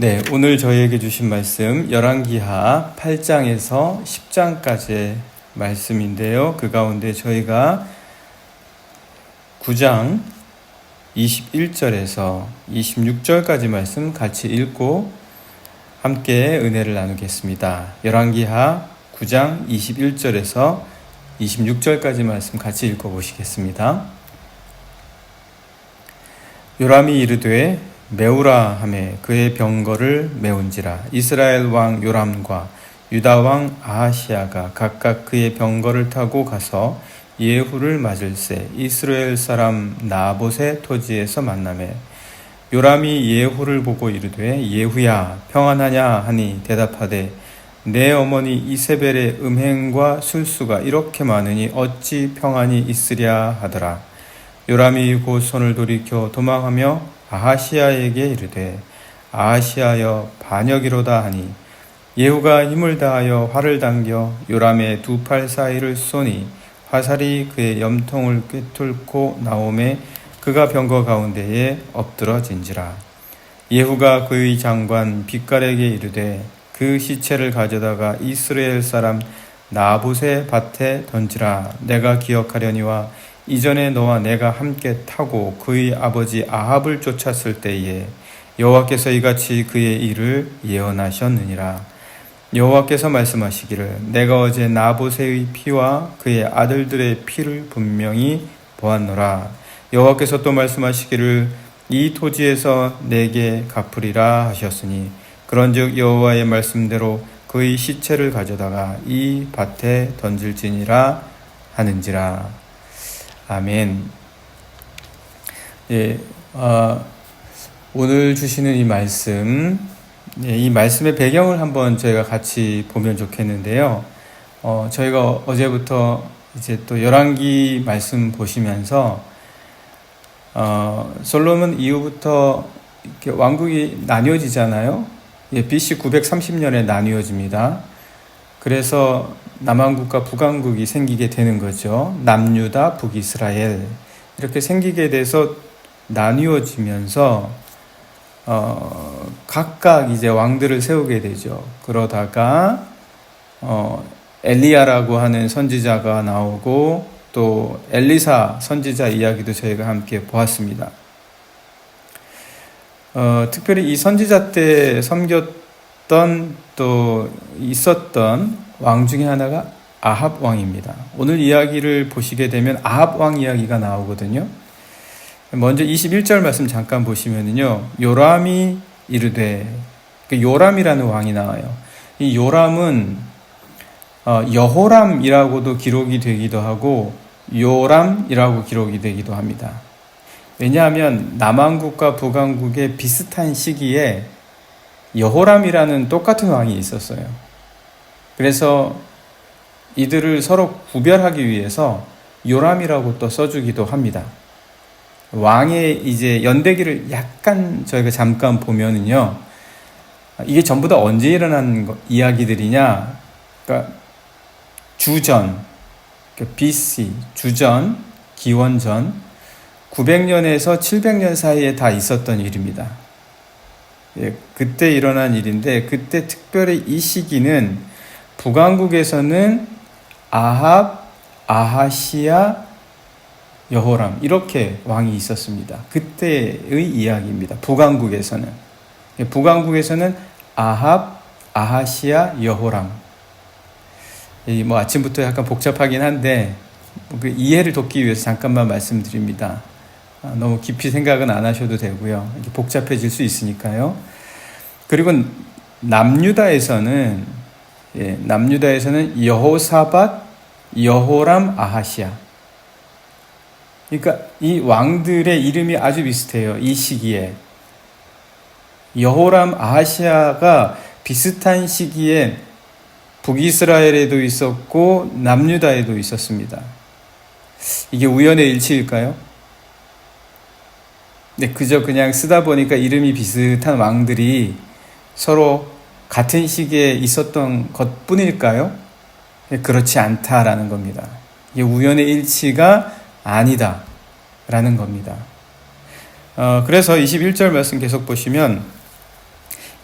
네, 오늘 저희에게 주신 말씀 열왕기하 8장에서 10장까지의 말씀인데요. 그 가운데 저희가 9장 21절에서 26절까지 말씀 같이 읽고 함께 은혜를 나누겠습니다. 열왕기하 9장 21절에서 26절까지 말씀 같이 읽어보시겠습니다. 요람이 이르되 메우라 하매 그의 병거를 메운지라. 이스라엘 왕 요람과 유다 왕 아하시아가 각각 그의 병거를 타고 가서 예후를 맞을새 이스라엘 사람 나봇의 토지에서 만나매 요람이 예후를 보고 이르되 예후야 평안하냐 하니 대답하되 내 어머니 이세벨의 음행과 술수가 이렇게 많으니 어찌 평안이 있으랴 하더라. 요람이 곧 손을 돌이켜 도망하며 아하시아에게 이르되 아하시아여 반역이로다 하니 예후가 힘을 다하여 활을 당겨 요람의 두 팔 사이를 쏘니 화살이 그의 염통을 꿰뚫고 나오매 그가 병거 가운데에 엎드러진지라. 예후가 그의 장관 빗갈에게 이르되 그 시체를 가져다가 이스라엘 사람 나봇의 밭에 던지라. 내가 기억하려니와 이전에 너와 내가 함께 타고 그의 아버지 아합을 쫓았을 때에 여호와께서 이같이 그의 일을 예언하셨느니라. 여호와께서 말씀하시기를 내가 어제 나봇의 피와 그의 아들들의 피를 분명히 보았노라. 여호와께서 또 말씀하시기를 이 토지에서 내게 갚으리라 하셨으니 그런즉 여호와의 말씀대로 그의 시체를 가져다가 이 밭에 던질지니라 하는지라. 아멘. 오늘 주시는 이 말씀, 이 말씀의 배경을 한번 저희가 같이 보면 좋겠는데요. 저희가 어제부터 이제 또 열왕기 말씀 보시면서 솔로몬 이후부터 이렇게 왕국이 나뉘어지잖아요. BC 930년에 나뉘어집니다. 그래서 남왕국과 북왕국이 생기게 되는 거죠. 남유다, 북이스라엘 이렇게 생기게 돼서 나뉘어지면서 각각 이제 왕들을 세우게 되죠. 그러다가 엘리야라고 하는 선지자가 나오고 또 엘리사 선지자 이야기도 저희가 함께 보았습니다. 특별히 이 선지자 때 섬겼던 또 있었던 왕 중에 하나가 아합 왕입니다. 오늘 이야기를 보시게 되면 아합 왕 이야기가 나오거든요. 먼저 21절 말씀 잠깐 보시면은요. 요람이 이르되, 요람이라는 왕이 나와요. 이 요람은 여호람이라고도 기록이 되기도 하고 요람이라고 기록이 되기도 합니다. 왜냐하면 남왕국과 북왕국의 비슷한 시기에 여호람이라는 똑같은 왕이 있었어요. 그래서 이들을 서로 구별하기 위해서 요람이라고 또 써주기도 합니다. 왕의 이제 연대기를 약간 저희가 잠깐 보면은요, 이게 전부 다 언제 일어난 이야기들이냐? 그러니까 주전, BC, 주전, 기원전 900년에서 700년 사이에 다 있었던 일입니다. 그때 일어난 일인데 그때 특별히 이 시기는 북왕국에서는 아합, 아하시아, 여호람 이렇게 왕이 있었습니다. 그때의 이야기입니다. 북왕국에서는 아합, 아하시아, 여호람. 아침부터 약간 복잡하긴 한데 그 이해를 돕기 위해서 잠깐만 말씀드립니다. 너무 깊이 생각은 안 하셔도 되고요. 이렇게 복잡해질 수 있으니까요. 그리고 남유다에서는 여호사밧, 여호람, 아하시아. 그러니까 이 왕들의 이름이 아주 비슷해요. 이 시기에. 여호람, 아하시아가 비슷한 시기에 북이스라엘에도 있었고 남유다에도 있었습니다. 이게 우연의 일치일까요? 네, 그저 그냥 쓰다 보니까 이름이 비슷한 왕들이 서로 같은 시기에 있었던 것 뿐일까요? 그렇지 않다라는 겁니다. 이게 우연의 일치가 아니다라는 겁니다. 그래서 21절 말씀 계속 보시면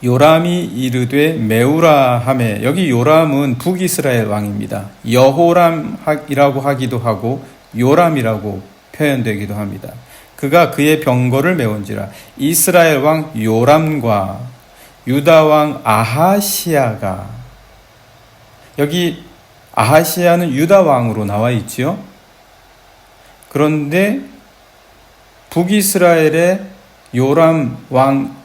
요람이 이르되 메우라 하매, 여기 요람은 북이스라엘 왕입니다. 여호람이라고 하기도 하고 요람이라고 표현되기도 합니다. 그가 그의 병거를 메운지라. 이스라엘 왕 요람과 유다 왕 아하시야가, 여기 아하시야는 유다 왕으로 나와 있지요. 그런데 북이스라엘의 요람 왕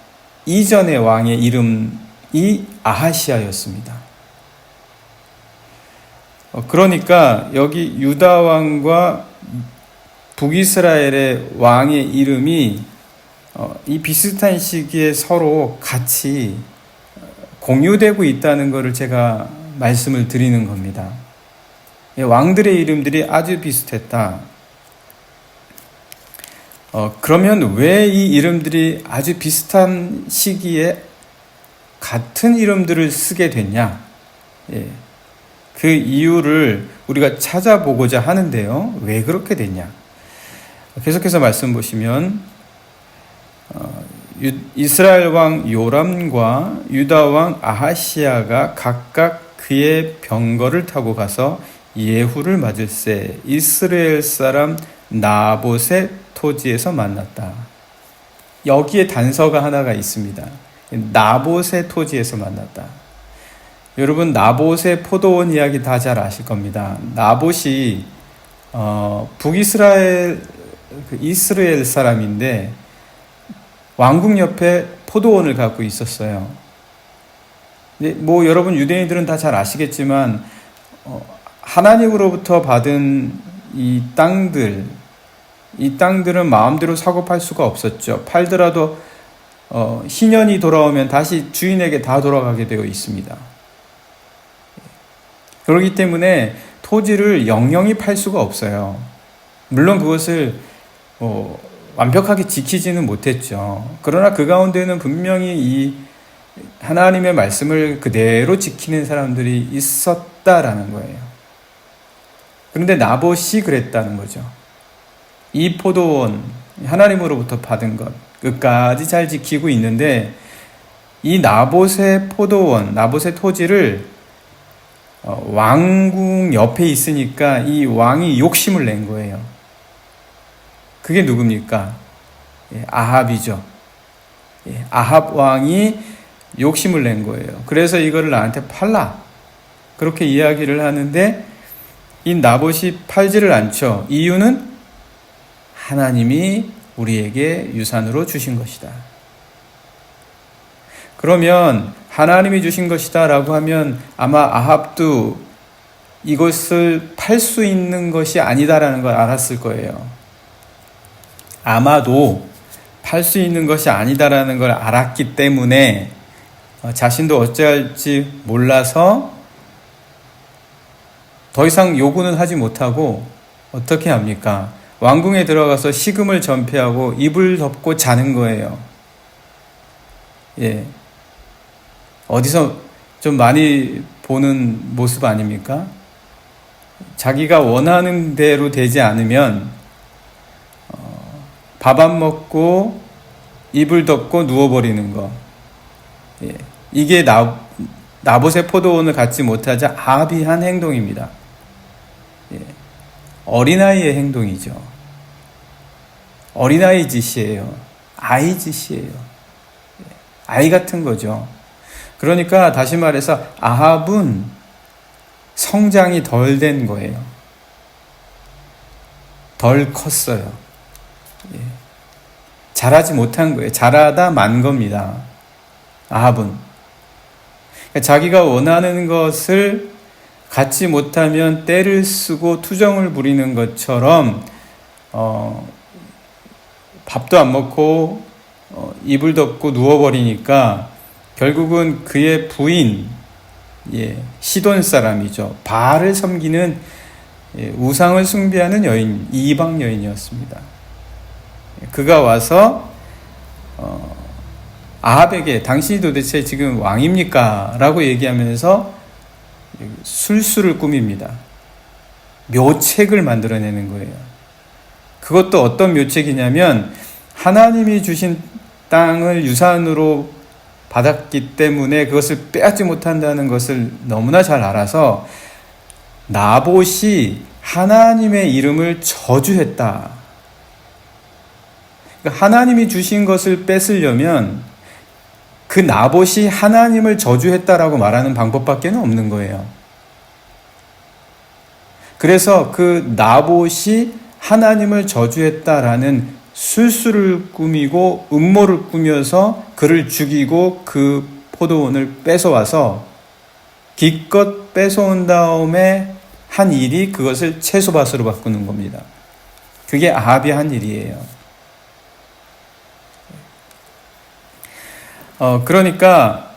이전의 왕의 이름이 아하시야였습니다. 그러니까 여기 유다 왕과 북이스라엘의 왕의 이름이 이 비슷한 시기에 서로 같이 공유되고 있다는 것을 제가 말씀을 드리는 겁니다. 왕들의 이름들이 아주 비슷했다. 그러면 왜 이 이름들이 아주 비슷한 시기에 같은 이름들을 쓰게 됐냐? 그 이유를 우리가 찾아보고자 하는데요. 왜 그렇게 됐냐? 계속해서 말씀 보시면 이스라엘 왕 요람과 유다 왕 아하시야가 각각 그의 병거를 타고 가서 예후를 맞을새 이스라엘 사람 나봇의 토지에서 만났다. 여기에 단서가 하나가 있습니다. 나봇의 토지에서 만났다. 여러분, 나봇의 포도원 이야기 다 잘 아실 겁니다. 나봇이 북이스라엘 이스라엘 사람인데 왕궁 옆에 포도원을 갖고 있었어요. 뭐 여러분 유대인들은 다 잘 아시겠지만 하나님으로부터 받은 이 땅들은 마음대로 사고 팔 수가 없었죠. 팔더라도 희년이 돌아오면 다시 주인에게 다 돌아가게 되어 있습니다. 그렇기 때문에 토지를 영영이 팔 수가 없어요. 물론 그것을 완벽하게 지키지는 못했죠. 그러나 그 가운데는 분명히 이 하나님의 말씀을 그대로 지키는 사람들이 있었다라는 거예요. 그런데 나봇이 그랬다는 거죠. 이 포도원, 하나님으로부터 받은 것 끝까지 잘 지키고 있는데 이 나봇의 포도원, 나봇의 토지를 왕궁 옆에 있으니까 이 왕이 욕심을 낸 거예요. 그게 누굽니까? 아합이죠. 아합 왕이 욕심을 낸 거예요. 그래서 이거를 나한테 팔라. 그렇게 이야기를 하는데 이 나봇이 팔지를 않죠. 이유는 하나님이 우리에게 유산으로 주신 것이다. 그러면 하나님이 주신 것이다 라고 하면 아마 아합도 이것을 팔 수 있는 것이 아니다라는 걸 알았을 거예요. 아마도 팔 수 있는 것이 아니다라는 걸 알았기 때문에 자신도 어찌할지 몰라서 더 이상 요구는 하지 못하고 어떻게 합니까? 왕궁에 들어가서 식음을 전폐하고 이불 덮고 자는 거예요. 어디서 좀 많이 보는 모습 아닙니까? 자기가 원하는 대로 되지 않으면 밥 안 먹고 이불 덮고 누워버리는 거. 이게 나봇의 포도원을 갖지 못하자 아합이 한 행동입니다. 어린아이의 행동이죠. 어린아이 짓이에요. 아이 짓이에요. 아이 같은 거죠. 그러니까 다시 말해서 아합은 성장이 덜 된 거예요. 덜 컸어요. 자라지 못한 거예요. 자라다 만 겁니다. 아합은. 그러니까 자기가 원하는 것을 갖지 못하면 떼를 쓰고 투정을 부리는 것처럼 밥도 안 먹고 이불 덮고 누워버리니까 결국은 그의 부인, 시돈 사람이죠. 바알을 섬기는 우상을 숭배하는 여인, 이방 여인이었습니다. 그가 와서 아합에게 당신이 도대체 지금 왕입니까? 라고 얘기하면서 술수를 꾸밉니다. 묘책을 만들어내는 거예요. 그것도 어떤 묘책이냐면 하나님이 주신 땅을 유산으로 받았기 때문에 그것을 빼앗지 못한다는 것을 너무나 잘 알아서 나봇이 하나님의 이름을 저주했다. 그러니까 하나님이 주신 것을 뺏으려면 그 나봇이 하나님을 저주했다라고 말하는 방법밖에 없는 거예요. 그래서 그 나봇이 하나님을 저주했다라는 술수를 꾸미고 음모를 꾸며서 그를 죽이고 그 포도원을 뺏어와서 기껏 뺏어온 다음에 한 일이 그것을 채소밭으로 바꾸는 겁니다. 그게 아합이 한 일이에요. 그러니까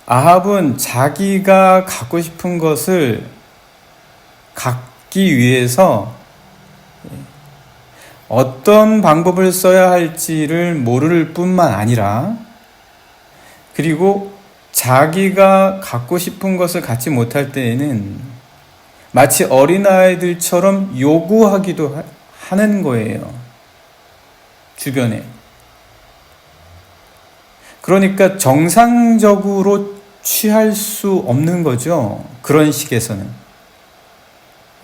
아합은 자기가 갖고 싶은 것을 갖기 위해서 어떤 방법을 써야 할지를 모를 뿐만 아니라, 그리고 자기가 갖고 싶은 것을 갖지 못할 때에는 마치 어린아이들처럼 요구하기도 하는 거예요. 주변에. 그러니까 정상적으로 취할 수 없는 거죠. 그런 식에서는.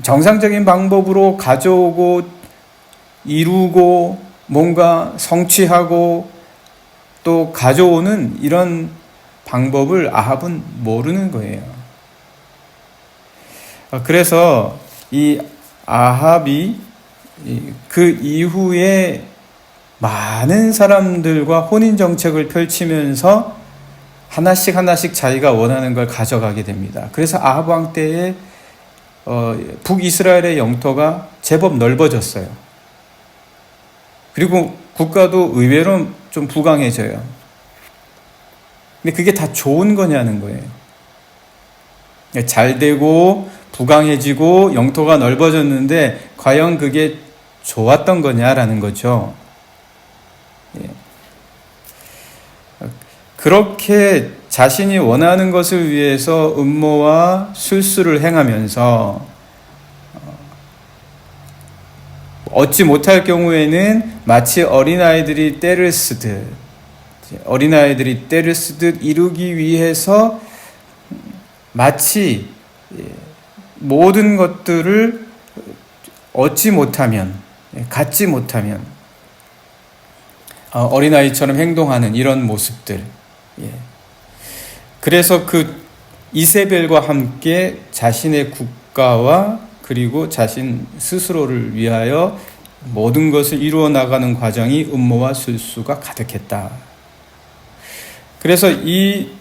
정상적인 방법으로 가져오고 이루고 뭔가 성취하고 또 가져오는 이런 방법을 아합은 모르는 거예요. 그래서 이 아합이 그 이후에 많은 사람들과 혼인 정책을 펼치면서 하나씩 자기가 원하는 걸 가져가게 됩니다. 그래서 아합 왕 때에 북이스라엘의 영토가 제법 넓어졌어요. 그리고 국가도 의외로 좀 부강해져요. 근데 그게 다 좋은 거냐는 거예요. 잘 되고 부강해지고 영토가 넓어졌는데 과연 그게 좋았던 거냐라는 거죠. 그렇게 자신이 원하는 것을 위해서 음모와 술수를 행하면서 얻지 못할 경우에는 마치 어린아이들이 때를 쓰듯 이루기 위해서 마치 모든 것들을 얻지 못하면, 갖지 못하면 어린아이처럼 행동하는 이런 모습들. 그래서 그 이세벨과 함께 자신의 국가와 그리고 자신 스스로를 위하여 모든 것을 이루어 나가는 과정이 음모와 술수가 가득했다. 그래서 이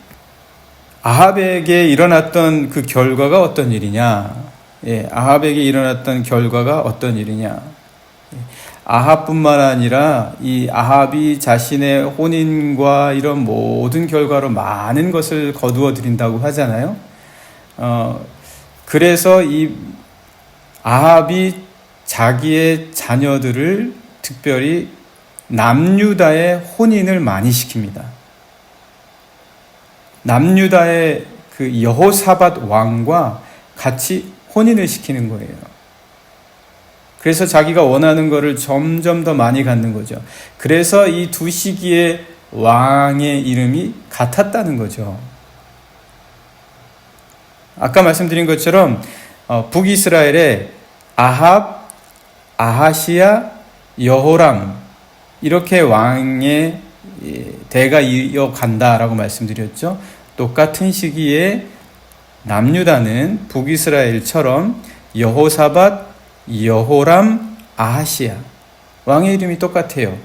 아합에게 일어났던 그 결과가 어떤 일이냐? 아합에게 일어났던 결과가 어떤 일이냐? 아합뿐만 아니라 이 아합이 자신의 혼인과 이런 모든 결과로 많은 것을 거두어 들인다고 하잖아요. 그래서 이 아합이 자기의 자녀들을 특별히 남유다의 혼인을 많이 시킵니다. 남유다의 그 여호사밧 왕과 같이 혼인을 시키는 거예요. 그래서 자기가 원하는 것을 점점 더 많이 갖는 거죠. 그래서 이 두 시기의 왕의 이름이 같았다는 거죠. 아까 말씀드린 것처럼 북이스라엘에 아합, 아하시야, 여호람 이렇게 왕의 대가 이어간다라고 말씀드렸죠. 똑같은 시기에 남유다는 북이스라엘처럼 여호사밧, 여호람, 아하시야 왕의 이름이 똑같아요.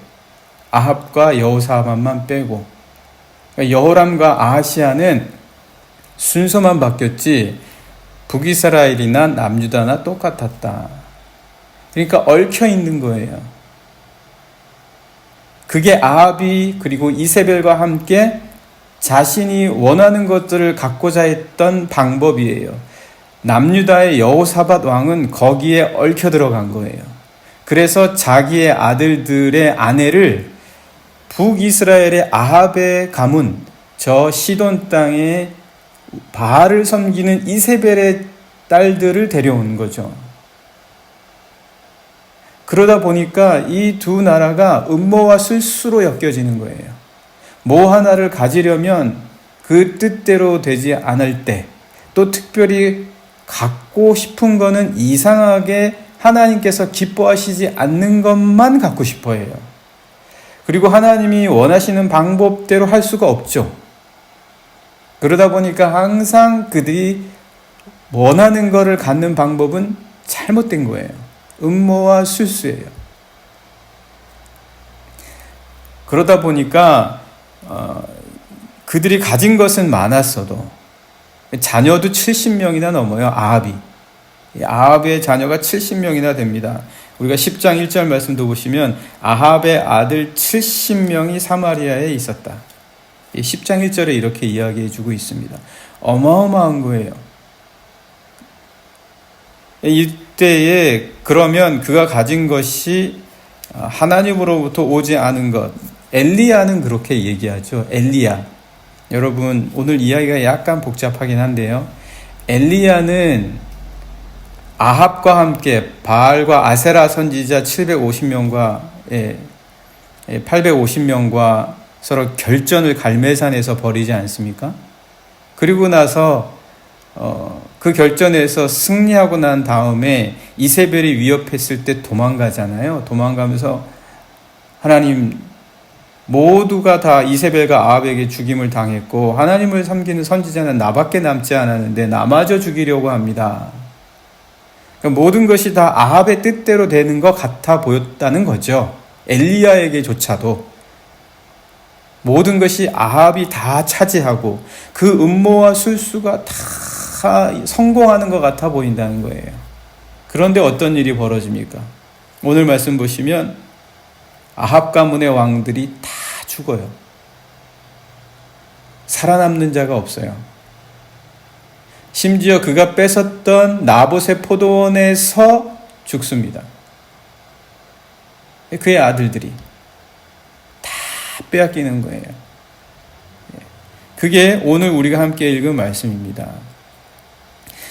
아합과 여호사밧만 빼고. 여호람과 아하시야는 순서만 바뀌었지 북이스라엘이나 남유다나 똑같았다. 그러니까 얽혀 있는 거예요. 그게 아합이 그리고 이세벨과 함께 자신이 원하는 것들을 갖고자 했던 방법이에요. 남유다의 여호사밧 왕은 거기에 얽혀 들어간 거예요. 그래서 자기의 아들들의 아내를 북이스라엘의 아합의 가문, 저 시돈 땅에 바알을 섬기는 이세벨의 딸들을 데려온 거죠. 그러다 보니까 이 두 나라가 음모와 술수로 엮여지는 거예요. 뭐 하나를 가지려면 그 뜻대로 되지 않을 때, 또 특별히 갖고 싶은 거는 이상하게 하나님께서 기뻐하시지 않는 것만 갖고 싶어 해요. 그리고 하나님이 원하시는 방법대로 할 수가 없죠. 그러다 보니까 항상 그들이 원하는 것을 갖는 방법은 잘못된 거예요. 음모와 술수예요. 그러다 보니까 그들이 가진 것은 많았어도 자녀도 70명이나 넘어요. 아합의 자녀가 70명이나 됩니다. 우리가 10장 1절 말씀도 보시면 아합의 아들 70명이 사마리아에 있었다. 10장 1절에 이렇게 이야기해 주고 있습니다. 어마어마한 거예요. 이때에 그러면 그가 가진 것이 하나님으로부터 오지 않은 것, 엘리야는 그렇게 얘기하죠. 엘리야. 여러분 오늘 이야기가 약간 복잡하긴 한데요. 엘리야는 아합과 함께 바알과 아세라 선지자 750명과 850명과 서로 결전을 갈멜산에서 벌이지 않습니까? 그리고 나서 그 결전에서 승리하고 난 다음에 이세벨이 위협했을 때 도망가잖아요. 도망가면서 하나님 모두가 다 이세벨과 아합에게 죽임을 당했고 하나님을 섬기는 선지자는 나밖에 남지 않았는데 나마저 죽이려고 합니다. 그러니까 모든 것이 다 아합의 뜻대로 되는 것 같아 보였다는 거죠. 엘리야에게조차도 모든 것이 아합이 다 차지하고 그 음모와 술수가 다 성공하는 것 같아 보인다는 거예요. 그런데 어떤 일이 벌어집니까? 오늘 말씀 보시면 아합 가문의 왕들이 다 죽어요. 살아남는 자가 없어요. 심지어 그가 뺏었던 나봇의 포도원에서 죽습니다. 그의 아들들이 다 빼앗기는 거예요. 그게 오늘 우리가 함께 읽은 말씀입니다.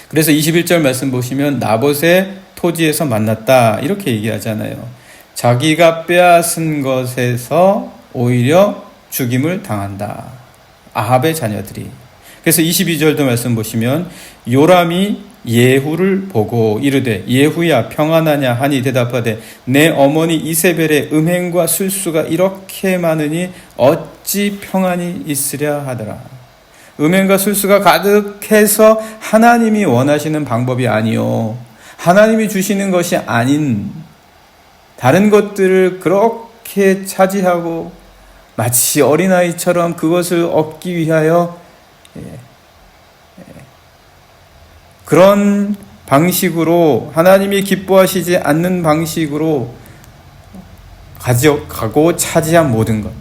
그래서 21절 말씀 보시면 나봇의 토지에서 만났다 이렇게 얘기하잖아요. 자기가 빼앗은 것에서 오히려 죽임을 당한다. 아합의 자녀들이. 그래서 22절도 말씀 보시면 요람이 예후를 보고 이르되 예후야 평안하냐 하니 대답하되 내 어머니 이세벨의 음행과 술수가 이렇게 많으니 어찌 평안이 있으랴 하더라. 음행과 술수가 가득해서 하나님이 원하시는 방법이 아니요 하나님이 주시는 것이 아닌 다른 것들을 그렇게 차지하고 마치 어린아이처럼 그것을 얻기 위하여 그런 방식으로 하나님이 기뻐하시지 않는 방식으로 가져가고 차지한 모든 것,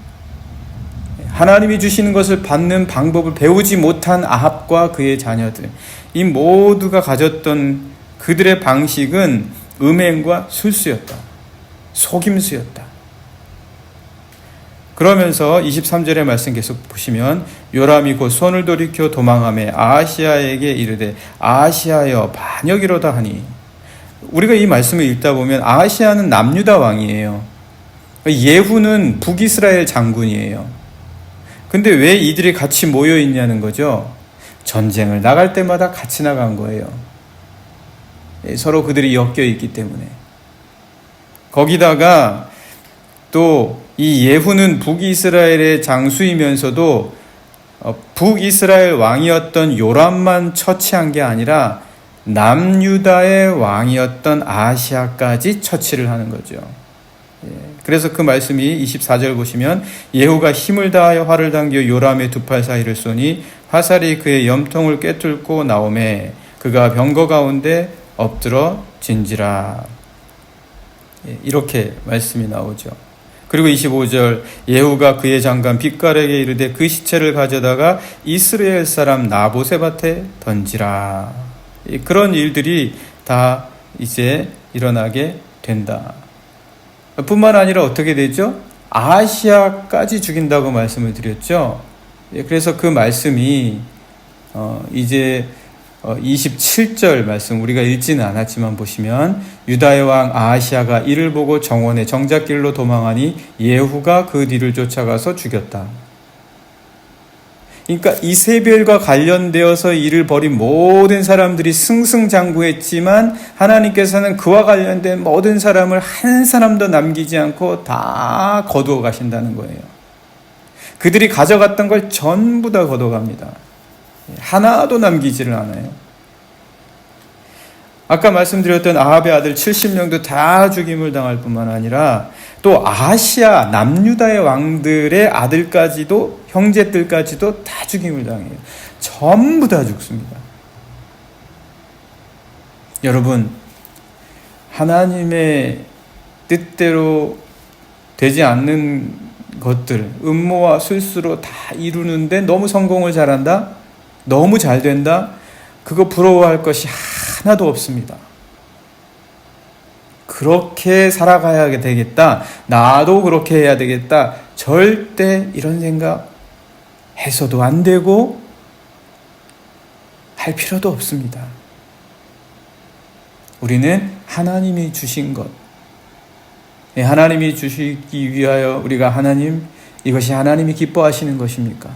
하나님이 주시는 것을 받는 방법을 배우지 못한 아합과 그의 자녀들, 이 모두가 가졌던 그들의 방식은 음행과 술수였다. 속임수였다. 그러면서 23절의 말씀 계속 보시면 요람이 곧 손을 돌이켜 도망하며 아하시아에게 이르되 아하시아여 반역이로다 하니, 우리가 이 말씀을 읽다 보면 아하시아는 남유다 왕이에요. 예후는 북이스라엘 장군이에요. 근데 왜 이들이 같이 모여 있냐는 거죠. 전쟁을 나갈 때마다 같이 나간 거예요. 서로 그들이 엮여 있기 때문에. 거기다가 또 이 예후는 북이스라엘의 장수이면서도 북이스라엘 왕이었던 요람만 처치한 게 아니라 남유다의 왕이었던 아하시아까지 처치를 하는 거죠. 그래서 그 말씀이 24절 보시면 예후가 힘을 다하여 활을 당겨 요람의 두 팔 사이를 쏘니 화살이 그의 염통을 꿰뚫고 나오매 그가 병거 가운데 엎드러 진지라. 이렇게 말씀이 나오죠. 그리고 25절 예후가 그의 장관 빗갈에게 이르되 그 시체를 가져다가 이스라엘 사람 나봇의 밭에 던지라. 그런 일들이 다 이제 일어나게 된다. 뿐만 아니라 어떻게 되죠? 아하시아까지 죽인다고 말씀을 드렸죠. 그래서 그 말씀이 이제 27절 말씀 우리가 읽지는 않았지만 보시면 유다의 왕 아하시아가 이를 보고 정원의 정작길로 도망하니 예후가 그 뒤를 쫓아가서 죽였다. 그러니까 이세벨과 관련되어서 일을 벌인 모든 사람들이 승승장구했지만 하나님께서는 그와 관련된 모든 사람을 한 사람도 남기지 않고 다 거두어 가신다는 거예요. 그들이 가져갔던 걸 전부 다 거둬갑니다. 하나도 남기지를 않아요. 아까 말씀드렸던 아합의 아들 70명도 다 죽임을 당할 뿐만 아니라 또 아시아 남유다의 왕들의 아들까지도 형제들까지도 다 죽임을 당해요. 전부 다 죽습니다. 여러분, 하나님의 뜻대로 되지 않는 것들, 음모와 술수로 다 이루는데 너무 성공을 잘한다? 너무 잘 된다? 그거 부러워할 것이 하나도 없습니다. 그렇게 살아가야 되겠다. 나도 그렇게 해야 되겠다. 절대 이런 생각 해서도 안 되고 할 필요도 없습니다. 우리는 하나님이 주신 것, 하나님이 주시기 위하여 우리가 하나님, 이것이 하나님이 기뻐하시는 것입니까?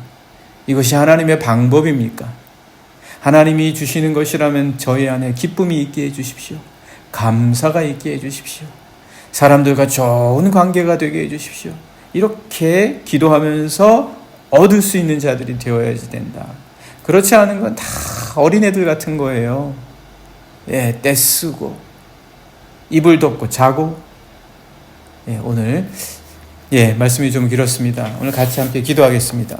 이것이 하나님의 방법입니까? 하나님이 주시는 것이라면 저희 안에 기쁨이 있게 해주십시오. 감사가 있게 해주십시오. 사람들과 좋은 관계가 되게 해주십시오. 이렇게 기도하면서 얻을 수 있는 자들이 되어야지 된다. 그렇지 않은 건 다 어린애들 같은 거예요. 떼쓰고 이불 덮고 자고. 오늘 말씀이 좀 길었습니다. 오늘 같이 함께 기도하겠습니다.